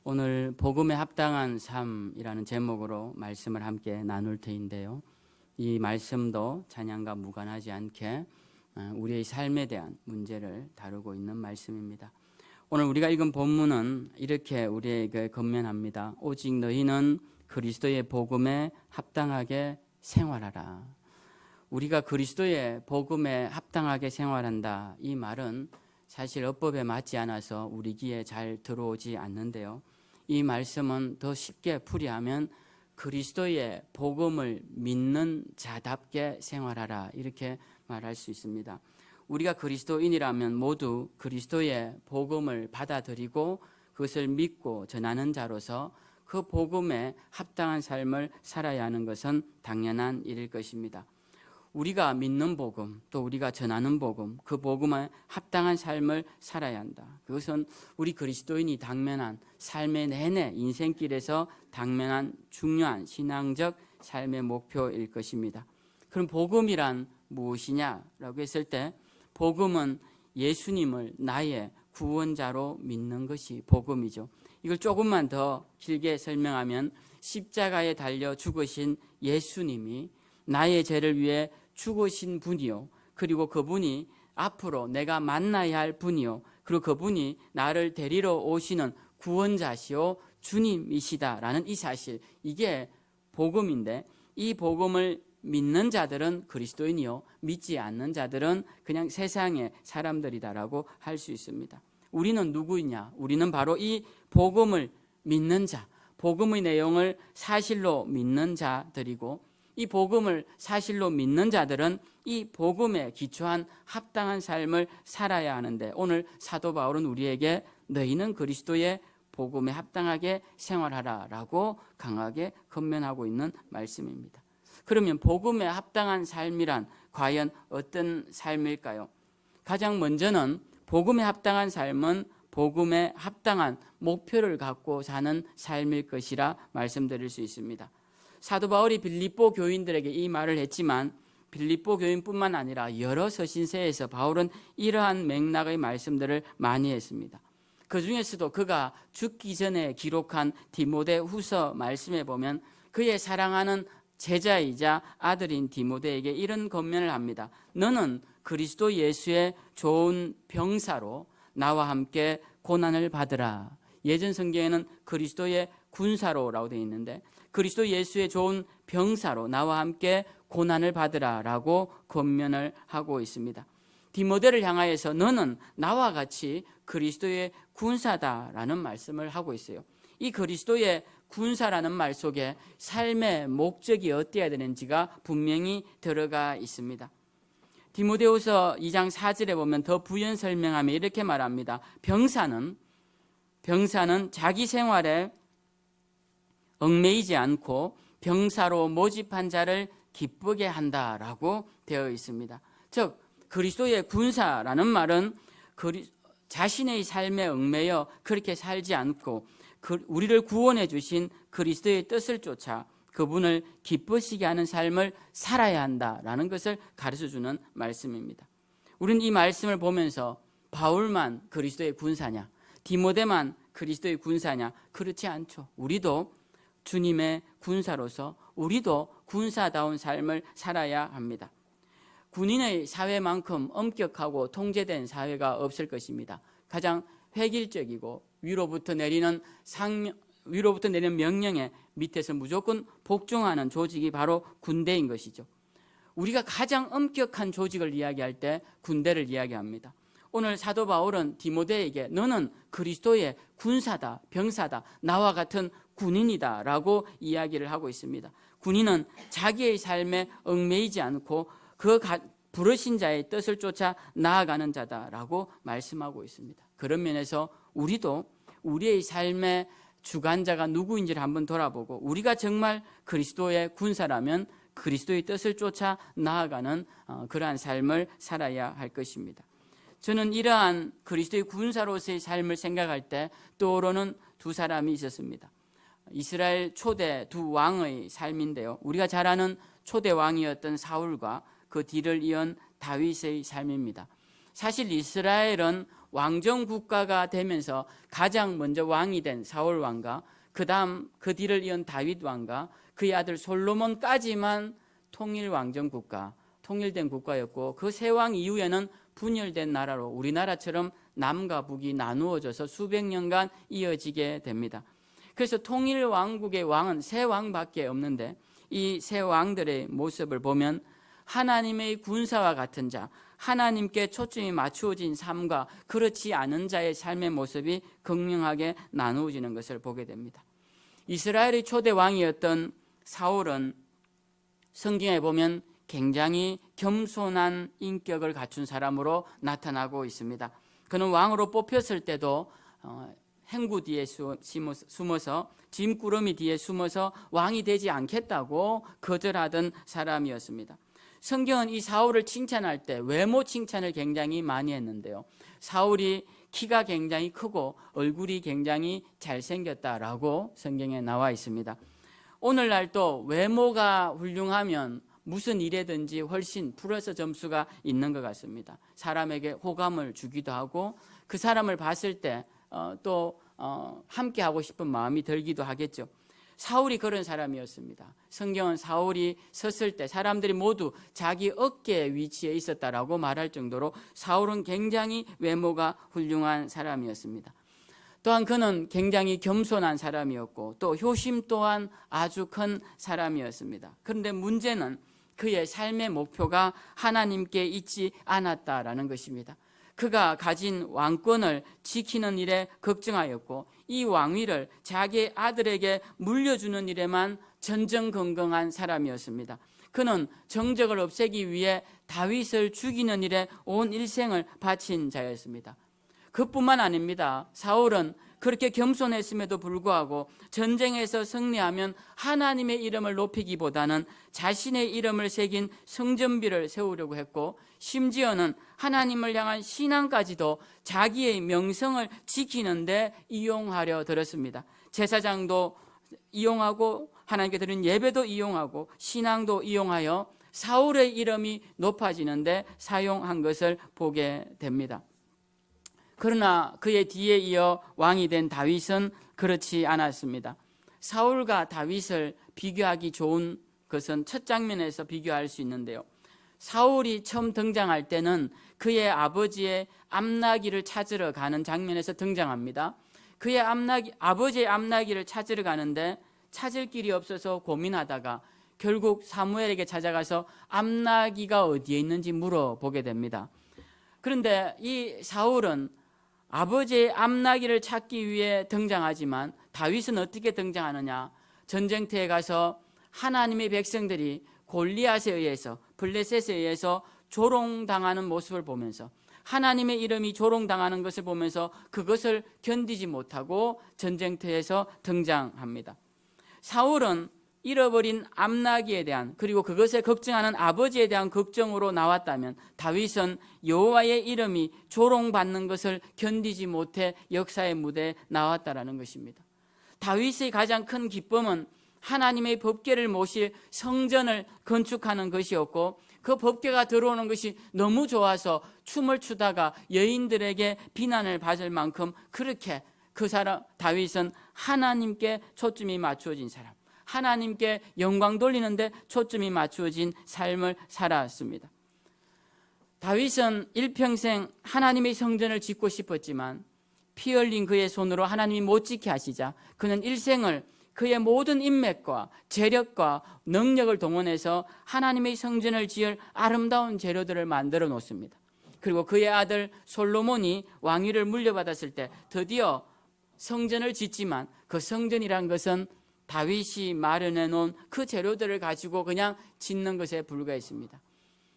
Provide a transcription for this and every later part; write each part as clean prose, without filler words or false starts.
오늘 복음에 합당한 삶이라는 제목으로 말씀을 함께 나눌 터인데요. 이 말씀도 찬양과 무관하지 않게 우리의 삶에 대한 문제를 다루고 있는 말씀입니다. 오늘 우리가 읽은 본문은 이렇게 우리에게 권면합니다. 오직 너희는 그리스도의 복음에 합당하게 생활하라. 우리가 그리스도의 복음에 합당하게 생활한다. 이 말은 사실 어법에 맞지 않아서 우리 귀에 잘 들어오지 않는데요. 이 말씀은 더 쉽게 풀이하면 그리스도의 복음을 믿는 자답게 생활하라 이렇게 말할 수 있습니다. 우리가 그리스도인이라면 모두 그리스도의 복음을 받아들이고 그것을 믿고 전하는 자로서 그 복음에 합당한 삶을 살아야 하는 것은 당연한 일일 것입니다. 우리가 믿는 복음, 또 우리가 전하는 복음, 그 복음에 합당한 삶을 살아야 한다. 그것은 우리 그리스도인이 당면한 삶의 내내 인생길에서 당면한 중요한 신앙적 삶의 목표일 것입니다. 그럼 복음이란 무엇이냐라고 했을 때 복음은 예수님을 나의 구원자로 믿는 것이 복음이죠. 이걸 조금만 더 길게 설명하면 십자가에 달려 죽으신 예수님이 나의 죄를 위해 죽으신 분이요, 그리고 그분이 앞으로 내가 만나야 할 분이요, 그리고 그분이 나를 데리러 오시는 구원자시요 주님이시다라는 이 사실, 이게 복음인데 이 복음을 믿는 자들은 그리스도인이요, 믿지 않는 자들은 그냥 세상의 사람들이다라고 할 수 있습니다. 우리는 누구이냐? 우리는 바로 이 복음을 믿는 자, 복음의 내용을 사실로 믿는 자들이고, 이 복음을 사실로 믿는 자들은 이 복음에 기초한 합당한 삶을 살아야 하는데, 오늘 사도 바울은 우리에게 너희는 그리스도의 복음에 합당하게 생활하라라고 강하게 권면하고 있는 말씀입니다. 그러면 복음에 합당한 삶이란 과연 어떤 삶일까요? 가장 먼저는 복음에 합당한 삶은 복음에 합당한 목표를 갖고 사는 삶일 것이라 말씀드릴 수 있습니다. 사도 바울이 빌립보 교인들에게 이 말을 했지만 빌립보 교인뿐만 아니라 여러 서신서에서 바울은 이러한 맥락의 말씀들을 많이 했습니다. 그 중에서도 그가 죽기 전에 기록한 디모데후서 말씀에 보면 그의 사랑하는 제자이자 아들인 디모데에게 이런 권면을 합니다. 너는 그리스도 예수의 좋은 병사로 나와 함께 고난을 받으라. 예전 성경에는 그리스도의 군사로라고 되어 있는데 그리스도 예수의 좋은 병사로 나와 함께 고난을 받으라라고 권면을 하고 있습니다. 디모데를 향하여서 너는 나와 같이 그리스도의 군사다라는 말씀을 하고 있어요. 이 그리스도의 군사라는 말 속에 삶의 목적이 어때야 되는지가 분명히 들어가 있습니다. 디모데후서 2장 4절에 보면 더 부연 설명하며 이렇게 말합니다. 병사는 자기 생활에 얽매이지 않고 병사로 모집한 자를 기쁘게 한다라고 되어 있습니다. 즉 그리스도의 군사라는 말은 자신의 삶에 얽매여 그렇게 살지 않고 우리를 구원해 주신 그리스도의 뜻을 쫓아 그분을 기쁘시게 하는 삶을 살아야 한다라는 것을 가르쳐주는 말씀입니다. 우리는 이 말씀을 보면서 바울만 그리스도의 군사냐, 디모데만 그리스도의 군사냐? 그렇지 않죠. 우리도 주님의 군사로서 우리도 군사다운 삶을 살아야 합니다. 군인의 사회만큼 엄격하고 통제된 사회가 없을 것입니다. 가장 획일적이고 위로부터 내리는 명령에 밑에서 무조건 복종하는 조직이 바로 군대인 것이죠. 우리가 가장 엄격한 조직을 이야기할 때 군대를 이야기합니다. 오늘 사도 바울은 디모데에게 너는 그리스도의 군사다, 병사다, 나와 같은 군인이다 라고 이야기를 하고 있습니다. 군인은 자기의 삶에 얽매이지 않고 그 부르신 자의 뜻을 쫓아 나아가는 자다라고 말씀하고 있습니다. 그런 면에서 우리도 우리의 삶의 주관자가 누구인지를 한번 돌아보고 우리가 정말 그리스도의 군사라면 그리스도의 뜻을 쫓아 나아가는 그러한 삶을 살아야 할 것입니다. 저는 이러한 그리스도의 군사로서의 삶을 생각할 때 떠오르는 두 사람이 있었습니다. 이스라엘 초대 두 왕의 삶인데요. 우리가 잘 아는 초대 왕이었던 사울과 그 뒤를 이은 다윗의 삶입니다. 사실 이스라엘은 왕정 국가가 되면서 가장 먼저 왕이 된 사울 왕과 그 다음 그 뒤를 이은 다윗 왕과 그의 아들 솔로몬까지만 통일 왕정 국가, 통일된 국가였고, 그 세 왕 이후에는 분열된 나라로 우리나라처럼 남과 북이 나누어져서 수백 년간 이어지게 됩니다. 그래서 통일 왕국의 왕은 세 왕밖에 없는데, 이 세 왕들의 모습을 보면 하나님의 군사와 같은 자, 하나님께 초점이 맞추어진 삶과 그렇지 않은 자의 삶의 모습이 극명하게 나누어지는 것을 보게 됩니다. 이스라엘의 초대 왕이었던 사울은 성경에 보면 굉장히 겸손한 인격을 갖춘 사람으로 나타나고 있습니다. 그는 왕으로 뽑혔을 때도 행구 뒤에 숨어서, 짐꾸러미 뒤에 숨어서 왕이 되지 않겠다고 거절하던 사람이었습니다. 성경은 이 사울을 칭찬할 때 외모 칭찬을 굉장히 많이 했는데요, 사울이 키가 굉장히 크고 얼굴이 굉장히 잘생겼다라고 성경에 나와 있습니다. 오늘날도 외모가 훌륭하면 무슨 일에든지 훨씬 플러스 점수가 있는 것 같습니다. 사람에게 호감을 주기도 하고 그 사람을 봤을 때 또 함께 하고 싶은 마음이 들기도 하겠죠. 사울이 그런 사람이었습니다. 성경은 사울이 섰을 때 사람들이 모두 자기 어깨 위치에 있었다라고 말할 정도로 사울은 굉장히 외모가 훌륭한 사람이었습니다. 또한 그는 굉장히 겸손한 사람이었고 또 효심 또한 아주 큰 사람이었습니다. 그런데 문제는 그의 삶의 목표가 하나님께 있지 않았다라는 것입니다. 그가 가진 왕권을 지키는 일에 걱정하였고 이 왕위를 자기의 아들에게 물려주는 일에만 전전긍긍한 사람이었습니다. 그는 정적을 없애기 위해 다윗을 죽이는 일에 온 일생을 바친 자였습니다. 그뿐만 아닙니다. 사울은 그렇게 겸손했음에도 불구하고 전쟁에서 승리하면 하나님의 이름을 높이기보다는 자신의 이름을 새긴 성전비를 세우려고 했고, 심지어는 하나님을 향한 신앙까지도 자기의 명성을 지키는 데 이용하려 들었습니다. 제사장도 이용하고 하나님께 드린 예배도 이용하고 신앙도 이용하여 사울의 이름이 높아지는 데 사용한 것을 보게 됩니다. 그러나 그의 뒤에 이어 왕이 된 다윗은 그렇지 않았습니다. 사울과 다윗을 비교하기 좋은 것은 첫 장면에서 비교할 수 있는데요, 사울이 처음 등장할 때는 그의 아버지의 암나기를 찾으러 가는 장면에서 등장합니다. 그의 아버지의 암나기를 찾으러 가는데 찾을 길이 없어서 고민하다가 결국 사무엘에게 찾아가서 암나기가 어디에 있는지 물어보게 됩니다. 그런데 이 사울은 아버지의 암나기를 찾기 위해 등장하지만 다윗은 어떻게 등장하느냐? 전쟁터에 가서 하나님의 백성들이 골리앗에 의해서, 블레셋에 의해서 조롱당하는 모습을 보면서, 하나님의 이름이 조롱당하는 것을 보면서 그것을 견디지 못하고 전쟁터에서 등장합니다. 사울은 잃어버린 암나기에 대한, 그리고 그것에 걱정하는 아버지에 대한 걱정으로 나왔다면, 다윗은 여호와의 이름이 조롱받는 것을 견디지 못해 역사의 무대에 나왔다라는 것입니다. 다윗의 가장 큰 기쁨은 하나님의 법궤를 모실 성전을 건축하는 것이었고, 그 법궤가 들어오는 것이 너무 좋아서 춤을 추다가 여인들에게 비난을 받을 만큼 그렇게 그 사람 다윗은 하나님께 초점이 맞추어진 사람, 하나님께 영광 돌리는데 초점이 맞추어진 삶을 살았습니다. 다윗은 일평생 하나님의 성전을 짓고 싶었지만 피 흘린 그의 손으로 하나님이 못 지게 하시자 그는 일생을 그의 모든 인맥과 재력과 능력을 동원해서 하나님의 성전을 지을 아름다운 재료들을 만들어 놓습니다. 그리고 그의 아들 솔로몬이 왕위를 물려받았을 때 드디어 성전을 짓지만 그 성전이란 것은 다윗이 마련해 놓은 그 재료들을 가지고 그냥 짓는 것에 불과했습니다.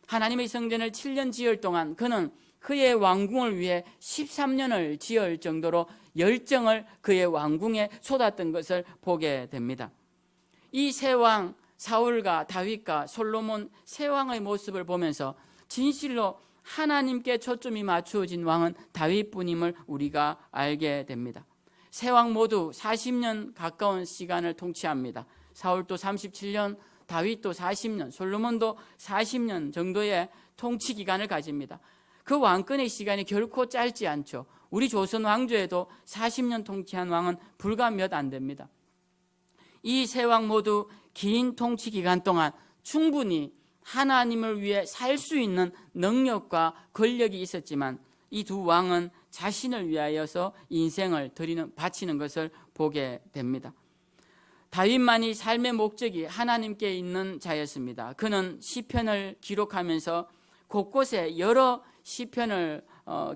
하나님의 성전을 7년 지을 동안 그는 그의 왕궁을 위해 13년을 지을 정도로 열정을 그의 왕궁에 쏟았던 것을 보게 됩니다. 이 세 왕, 사울과 다윗과 솔로몬 세 왕의 모습을 보면서 진실로 하나님께 초점이 맞추어진 왕은 다윗뿐임을 우리가 알게 됩니다. 세 왕 모두 40년 가까운 시간을 통치합니다. 사울도 37년, 다윗도 40년, 솔로몬도 40년 정도의 통치 기간을 가집니다. 그 왕권의 시간이 결코 짧지 않죠. 우리 조선 왕조에도 40년 통치한 왕은 불과 몇 안 됩니다. 이 세 왕 모두 긴 통치 기간 동안 충분히 하나님을 위해 살 수 있는 능력과 권력이 있었지만 이 두 왕은 자신을 위하여서 인생을 바치는 것을 보게 됩니다. 다윗만이 삶의 목적이 하나님께 있는 자였습니다. 그는 시편을 기록하면서 곳곳에 여러 시편을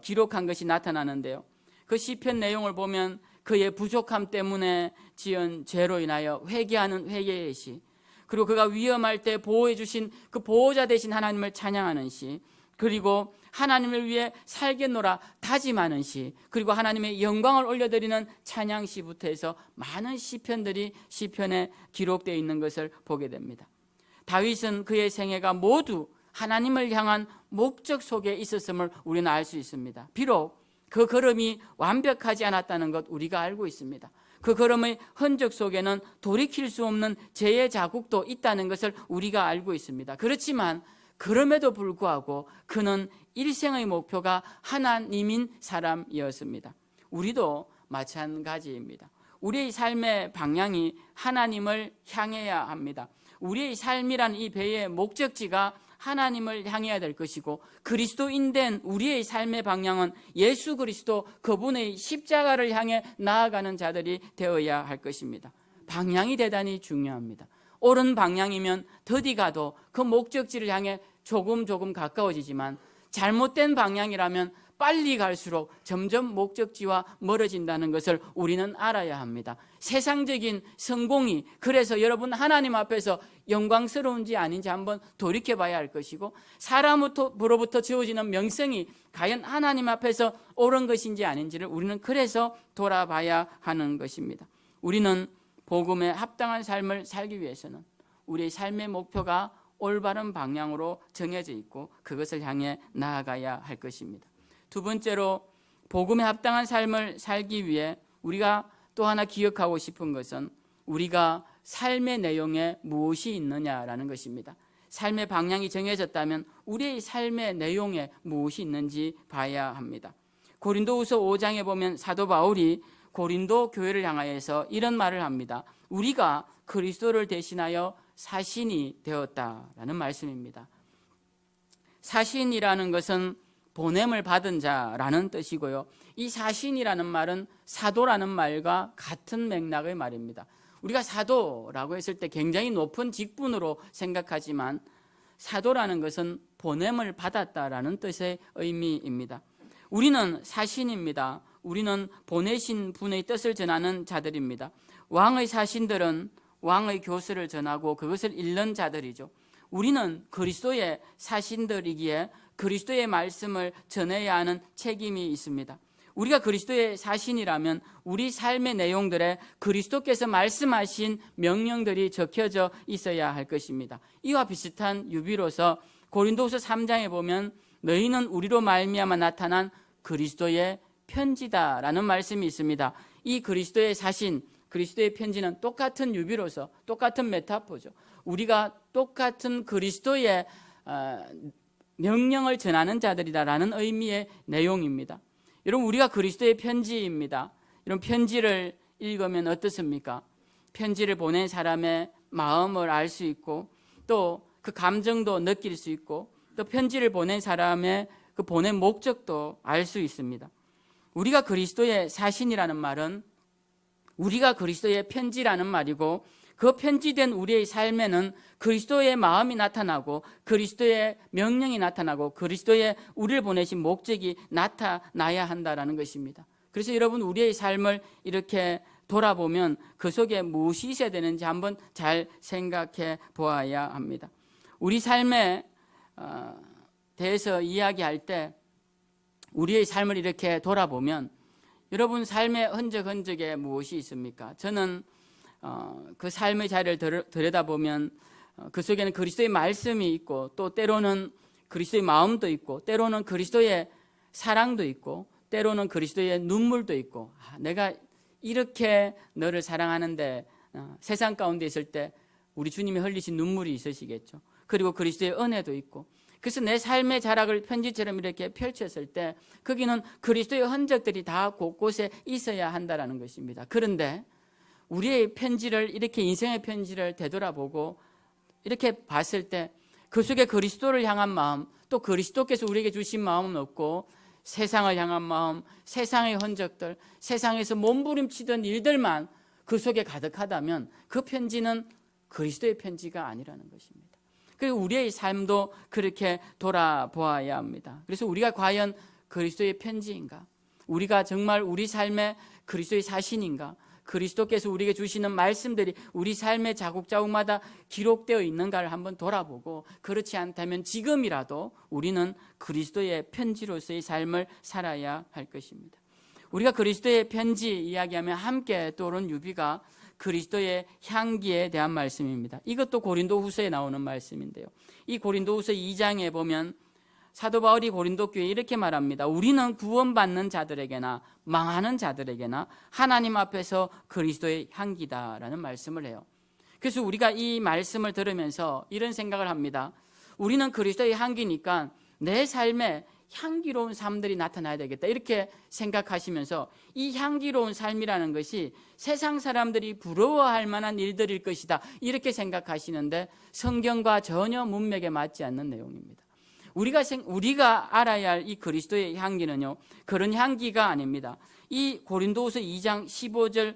기록한 것이 나타나는데요. 그 시편 내용을 보면 그의 부족함 때문에 지은 죄로 인하여 회개하는 회개의 시, 그리고 그가 위험할 때 보호해 주신 그 보호자 되신 하나님을 찬양하는 시, 그리고 하나님을 위해 살겠노라 다짐하는 시, 그리고 하나님의 영광을 올려드리는 찬양시부터 해서 많은 시편들이 시편에 기록되어 있는 것을 보게 됩니다. 다윗은 그의 생애가 모두 하나님을 향한 목적 속에 있었음을 우리는 알 수 있습니다. 비록 그 걸음이 완벽하지 않았다는 것 우리가 알고 있습니다. 그 걸음의 흔적 속에는 돌이킬 수 없는 죄의 자국도 있다는 것을 우리가 알고 있습니다. 그렇지만 그럼에도 불구하고 그는 일생의 목표가 하나님인 사람이었습니다. 우리도 마찬가지입니다. 우리의 삶의 방향이 하나님을 향해야 합니다. 우리의 삶이란 이 배의 목적지가 하나님을 향해야 될 것이고, 그리스도인 된 우리의 삶의 방향은 예수 그리스도 그분의 십자가를 향해 나아가는 자들이 되어야 할 것입니다. 방향이 대단히 중요합니다. 옳은 방향이면 더디 가도 그 목적지를 향해 조금 가까워지지만, 잘못된 방향이라면 빨리 갈수록 점점 목적지와 멀어진다는 것을 우리는 알아야 합니다. 세상적인 성공이 그래서 여러분 하나님 앞에서 영광스러운지 아닌지 한번 돌이켜봐야 할 것이고, 사람으로부터 주어지는 명성이 과연 하나님 앞에서 옳은 것인지 아닌지를 우리는 그래서 돌아봐야 하는 것입니다. 우리는 복음에 합당한 삶을 살기 위해서는 우리의 삶의 목표가 올바른 방향으로 정해져 있고 그것을 향해 나아가야 할 것입니다. 두 번째로, 복음에 합당한 삶을 살기 위해 우리가 또 하나 기억하고 싶은 것은 우리가 삶의 내용에 무엇이 있느냐라는 것입니다. 삶의 방향이 정해졌다면 우리의 삶의 내용에 무엇이 있는지 봐야 합니다. 고린도후서 5장에 보면 사도 바울이 고린도 교회를 향하여서 이런 말을 합니다. 우리가 그리스도를 대신하여 사신이 되었다라는 말씀입니다. 사신이라는 것은 보냄을 받은 자라는 뜻이고요. 이 사신이라는 말은 사도라는 말과 같은 맥락의 말입니다. 우리가 사도라고 했을 때 굉장히 높은 직분으로 생각하지만 사도라는 것은 보냄을 받았다라는 뜻의 의미입니다. 우리는 사신입니다. 우리는 보내신 분의 뜻을 전하는 자들입니다. 왕의 사신들은 왕의 교수를 전하고 그것을 읽는 자들이죠. 우리는 그리스도의 사신들이기에 그리스도의 말씀을 전해야 하는 책임이 있습니다. 우리가 그리스도의 사신이라면 우리 삶의 내용들에 그리스도께서 말씀하신 명령들이 적혀져 있어야 할 것입니다. 이와 비슷한 유비로서 고린도후서 3장에 보면 너희는 우리로 말미암아 나타난 그리스도의 편지다라는 말씀이 있습니다. 이 그리스도의 사신, 그리스도의 편지는 똑같은 유비로서 똑같은 메타포죠. 우리가 똑같은 그리스도의 명령을 전하는 자들이다라는 의미의 내용입니다. 여러분, 우리가 그리스도의 편지입니다. 이런 편지를 읽으면 어떻습니까? 편지를 보낸 사람의 마음을 알 수 있고 또 그 감정도 느낄 수 있고 또 편지를 보낸 사람의 그 보낸 목적도 알 수 있습니다. 우리가 그리스도의 사신이라는 말은 우리가 그리스도의 편지라는 말이고, 그 편지된 우리의 삶에는 그리스도의 마음이 나타나고 그리스도의 명령이 나타나고 그리스도의 우리를 보내신 목적이 나타나야 한다는 것입니다. 그래서 여러분, 우리의 삶을 이렇게 돌아보면 그 속에 무엇이 있어야 되는지 한번 잘 생각해 보아야 합니다. 우리 삶에 대해서 이야기할 때 우리의 삶을 이렇게 돌아보면 여러분 삶의 흔적에 무엇이 있습니까? 저는 그 삶의 자리를 들여다보면 그 속에는 그리스도의 말씀이 있고 또 때로는 그리스도의 마음도 있고 때로는 그리스도의 사랑도 있고 때로는 그리스도의 눈물도 있고, 내가 이렇게 너를 사랑하는데 세상 가운데 있을 때 우리 주님이 흘리신 눈물이 있으시겠죠. 그리고 그리스도의 은혜도 있고, 그래서 내 삶의 자락을 편지처럼 이렇게 펼쳤을 때 거기는 그리스도의 흔적들이 다 곳곳에 있어야 한다는 것입니다. 그런데 우리의 편지를 이렇게 인생의 편지를 되돌아보고 이렇게 봤을 때 그 속에 그리스도를 향한 마음, 또 그리스도께서 우리에게 주신 마음은 없고 세상을 향한 마음, 세상의 흔적들, 세상에서 몸부림치던 일들만 그 속에 가득하다면 그 편지는 그리스도의 편지가 아니라는 것입니다. 그리고 우리의 삶도 그렇게 돌아보아야 합니다. 그래서 우리가 과연 그리스도의 편지인가? 우리가 정말 우리 삶에 그리스도의 사신인가? 그리스도께서 우리에게 주시는 말씀들이 우리 삶의 자국자국마다 기록되어 있는가를 한번 돌아보고, 그렇지 않다면 지금이라도 우리는 그리스도의 편지로서의 삶을 살아야 할 것입니다. 우리가 그리스도의 편지 이야기하면 함께 떠오른 유비가 그리스도의 향기에 대한 말씀입니다. 이것도 고린도후서에 나오는 말씀인데요. 이 고린도후서 2장에 보면 사도 바울이 고린도 교회에 이렇게 말합니다. 우리는 구원받는 자들에게나 망하는 자들에게나 하나님 앞에서 그리스도의 향기다라는 말씀을 해요. 그래서 우리가 이 말씀을 들으면서 이런 생각을 합니다. 우리는 그리스도의 향기니까 내 삶에 향기로운 삶들이 나타나야 되겠다, 이렇게 생각하시면서 이 향기로운 삶이라는 것이 세상 사람들이 부러워할 만한 일들일 것이다, 이렇게 생각하시는데 성경과 전혀 문맥에 맞지 않는 내용입니다. 우리가 알아야 할 이 그리스도의 향기는요, 그런 향기가 아닙니다. 이 고린도후서 2장 15절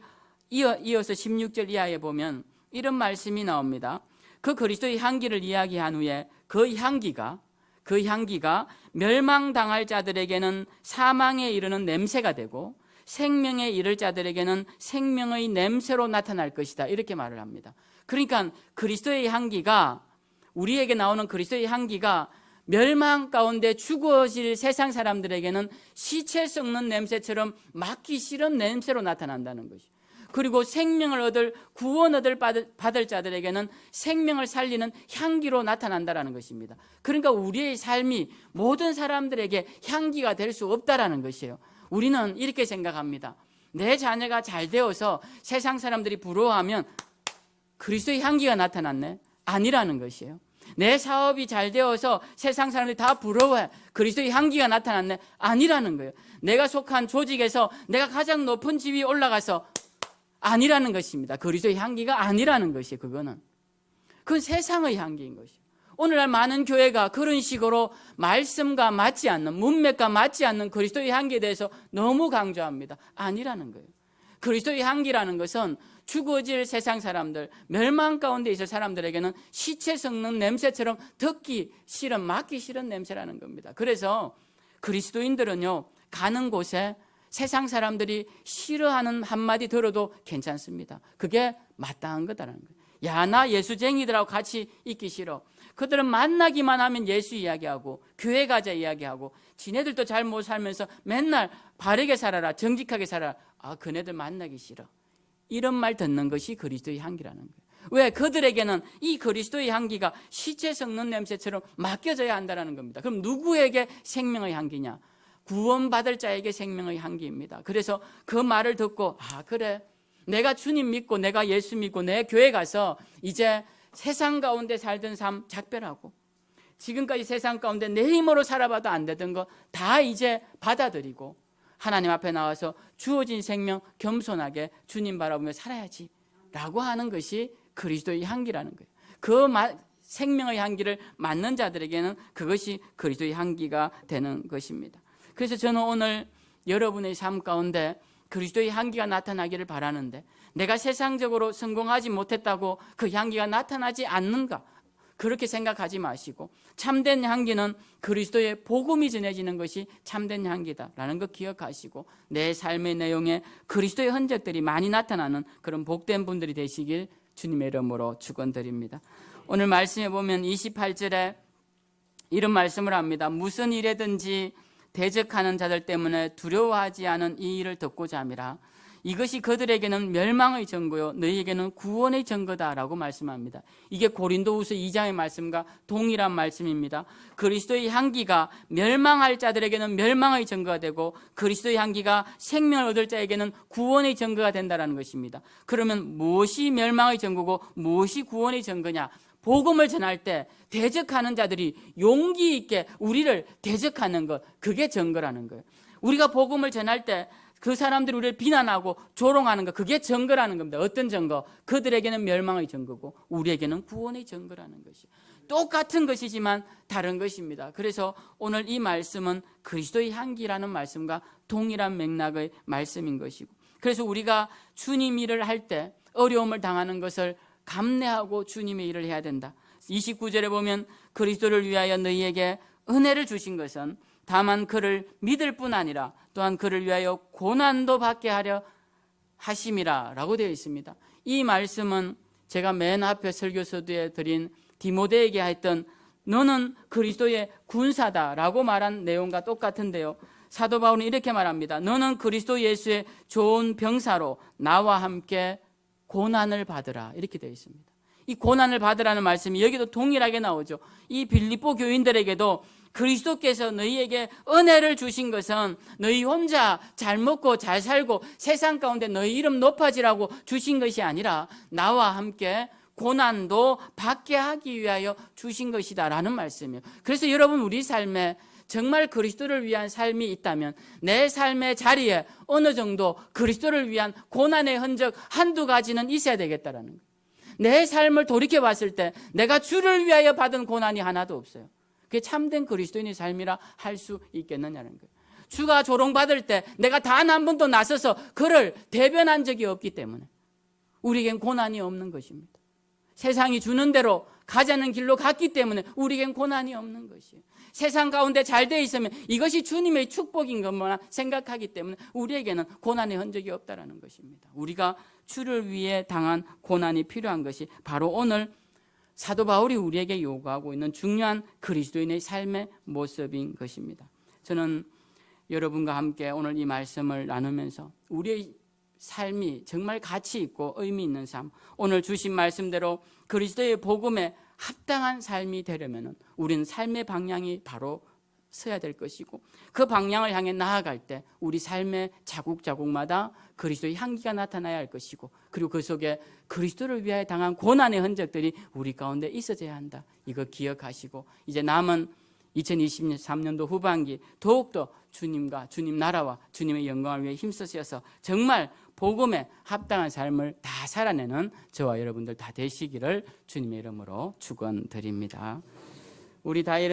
이어서 16절 이하에 보면 이런 말씀이 나옵니다. 그 그리스도의 향기를 이야기한 후에 그 향기가 멸망당할 자들에게는 사망에 이르는 냄새가 되고 생명에 이를 자들에게는 생명의 냄새로 나타날 것이다, 이렇게 말을 합니다. 그러니까 그리스도의 향기가, 우리에게 나오는 그리스도의 향기가 멸망 가운데 죽어질 세상 사람들에게는 시체 썩는 냄새처럼 맡기 싫은 냄새로 나타난다는 것이죠. 그리고 생명을 얻을, 구원 받을 자들에게는 생명을 살리는 향기로 나타난다는 것입니다. 그러니까 우리의 삶이 모든 사람들에게 향기가 될 수 없다라는 것이에요. 우리는 이렇게 생각합니다. 내 자녀가 잘 되어서 세상 사람들이 부러워하면 그리스도의 향기가 나타났네? 아니라는 것이에요. 내 사업이 잘 되어서 세상 사람들이 다 부러워해, 그리스도의 향기가 나타났네? 아니라는 거예요. 내가 속한 조직에서 내가 가장 높은 지위에 올라가서 아니라는 것입니다. 그리스도의 향기가 아니라는 것이에요. 그건 세상의 향기인 것이에요. 오늘날 많은 교회가 그런 식으로 말씀과 맞지 않는, 문맥과 맞지 않는 그리스도의 향기에 대해서 너무 강조합니다. 아니라는 거예요. 그리스도의 향기라는 것은 죽어질 세상 사람들, 멸망 가운데 있을 사람들에게는 시체 썩는 냄새처럼 듣기 싫은, 맡기 싫은 냄새라는 겁니다. 그래서 그리스도인들은요, 가는 곳에 세상 사람들이 싫어하는 한마디 들어도 괜찮습니다. 그게 마땅한 거다라는 거예요. 야, 나 예수쟁이들하고 같이 있기 싫어. 그들은 만나기만 하면 예수 이야기하고 교회 가자 이야기하고 지네들도 잘 못 살면서 맨날 바르게 살아라, 정직하게 살아라. 아, 그네들 만나기 싫어. 이런 말 듣는 것이 그리스도의 향기라는 거예요. 왜? 그들에게는 이 그리스도의 향기가 시체 썩는 냄새처럼 맡겨져야 한다는 겁니다. 그럼 누구에게 생명의 향기냐? 구원받을 자에게 생명의 향기입니다. 그래서 그 말을 듣고, 아, 그래, 내가 주님 믿고 내가 예수 믿고 내 교회 가서 이제 세상 가운데 살던 삶 작별하고 지금까지 세상 가운데 내 힘으로 살아봐도 안 되던 거 다 이제 받아들이고 하나님 앞에 나와서 주어진 생명 겸손하게 주님 바라보며 살아야지 라고 하는 것이 그리스도의 향기라는 거예요. 그 생명의 향기를 맡는 자들에게는 그것이 그리스도의 향기가 되는 것입니다. 그래서 저는 오늘 여러분의 삶 가운데 그리스도의 향기가 나타나기를 바라는데, 내가 세상적으로 성공하지 못했다고 그 향기가 나타나지 않는가, 그렇게 생각하지 마시고 참된 향기는 그리스도의 복음이 전해지는 것이 참된 향기다라는 거 기억하시고 내 삶의 내용에 그리스도의 흔적들이 많이 나타나는 그런 복된 분들이 되시길 주님의 이름으로 축원드립니다. 오늘 말씀에 보면 28절에 이런 말씀을 합니다. 무슨 일에든지 대적하는 자들 때문에 두려워하지 않은 이 일을 듣고자 함이라. 이것이 그들에게는 멸망의 증거요 너희에게는 구원의 증거다라고 말씀합니다. 이게 고린도후서 2장의 말씀과 동일한 말씀입니다. 그리스도의 향기가 멸망할 자들에게는 멸망의 증거가 되고 그리스도의 향기가 생명을 얻을 자에게는 구원의 증거가 된다는 것입니다. 그러면 무엇이 멸망의 증거고 무엇이 구원의 증거냐? 복음을 전할 때 대적하는 자들이 용기 있게 우리를 대적하는 것, 그게 증거라는 거예요. 우리가 복음을 전할 때 그 사람들이 우리를 비난하고 조롱하는 것, 그게 증거라는 겁니다. 어떤 증거? 그들에게는 멸망의 증거고 우리에게는 구원의 증거라는 것이 똑같은 것이지만 다른 것입니다. 그래서 오늘 이 말씀은 그리스도의 향기라는 말씀과 동일한 맥락의 말씀인 것이고, 그래서 우리가 주님 일을 할 때 어려움을 당하는 것을 감내하고 주님의 일을 해야 된다. 29절에 보면 그리스도를 위하여 너희에게 은혜를 주신 것은 다만 그를 믿을 뿐 아니라 또한 그를 위하여 고난도 받게 하려 하심이라 라고 되어 있습니다. 이 말씀은 제가 맨 앞에 설교서두에 드린 디모데에게 했던 너는 그리스도의 군사다라고 말한 내용과 똑같은데요. 사도 바울은 이렇게 말합니다. 너는 그리스도 예수의 좋은 병사로 나와 함께 고난을 받으라, 이렇게 되어 있습니다. 이 고난을 받으라는 말씀이 여기도 동일하게 나오죠. 이 빌립보 교인들에게도 그리스도께서 너희에게 은혜를 주신 것은 너희 혼자 잘 먹고 잘 살고 세상 가운데 너희 이름 높아지라고 주신 것이 아니라 나와 함께 고난도 받게 하기 위하여 주신 것이다 라는 말씀이에요. 그래서 여러분, 우리 삶에 정말 그리스도를 위한 삶이 있다면 내 삶의 자리에 어느 정도 그리스도를 위한 고난의 흔적 한두 가지는 있어야 되겠다라는 거예요. 내 삶을 돌이켜 봤을 때 내가 주를 위하여 받은 고난이 하나도 없어요. 그게 참된 그리스도인의 삶이라 할 수 있겠느냐는 거예요. 주가 조롱받을 때 내가 단 한 번도 나서서 그를 대변한 적이 없기 때문에 우리에겐 고난이 없는 것입니다. 세상이 주는 대로 가자는 길로 갔기 때문에 우리에겐 고난이 없는 것이에요. 세상 가운데 잘 돼 있으면 이것이 주님의 축복인 것만 생각하기 때문에 우리에게는 고난의 흔적이 없다는 것입니다. 우리가 주를 위해 당한 고난이 필요한 것이 바로 오늘 사도 바울이 우리에게 요구하고 있는 중요한 그리스도인의 삶의 모습인 것입니다. 저는 여러분과 함께 오늘 이 말씀을 나누면서 우리의 삶이 정말 가치 있고 의미 있는 삶, 오늘 주신 말씀대로 그리스도의 복음에 합당한 삶이 되려면 우리는 삶의 방향이 바로 서야 될 것이고, 그 방향을 향해 나아갈 때 우리 삶의 자국자국마다 그리스도의 향기가 나타나야 할 것이고, 그리고 그 속에 그리스도를 위하여 당한 고난의 흔적들이 우리 가운데 있어져야 한다. 이거 기억하시고 이제 남은 2023년도 후반기 더욱더 주님과 주님 나라와 주님의 영광을 위해 힘쓰셔서 정말 복음에 합당한 삶을 다 살아내는 저와 여러분들 다 되시기를 주님의 이름으로 축원드립니다. 우리 다